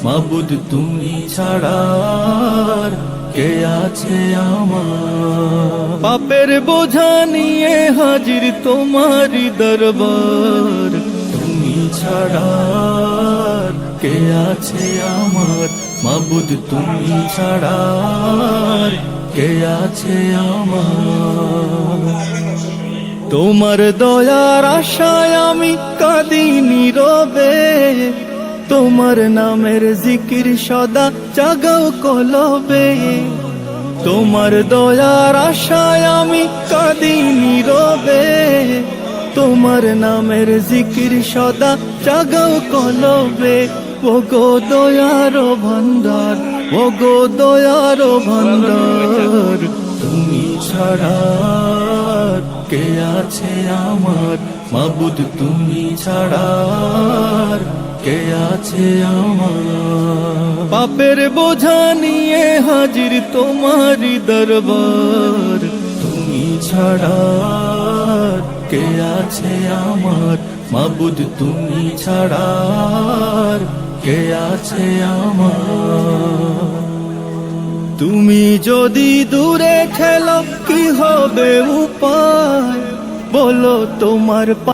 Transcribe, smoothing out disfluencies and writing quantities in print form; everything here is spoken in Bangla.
মাবুদ তুমি ছাড়া আর কে আছে আমার। পাপের বোঝা নিয়ে হাজির তোমারি দরবার, তুমি ছাড়া আর কে আছে আমার। মাবুদ তুমি ছাড়া আর কে আছে আমার। তোমার দয়ার আশায় আমি কাঁদি নীরবে, তোমার নামের জিকির সদা জাগাও কলবে। তোমার দয়ার আশায় আমি কাঁদি নীরবে, তোমার নামের জিকির সদা জাগাও কলবে। ওগো দয়ার ভান্ডার, ওগো দয়ার ভান্ডার, তুমি ছাড়া আর কে আছে আমার। মাবুদ তুমি ছাড়া আর কে আছে আমার। পাপের বোঝা নিয়ে হাজির তোমারি দরবার, তুমি ছাড়া আর কে আছে আমার। মাবুদ তুমি ছাড়া আর কে আছে আমার। তুমি যদি দূরে ঠেলো কি হবে উপায়, বলো তোমার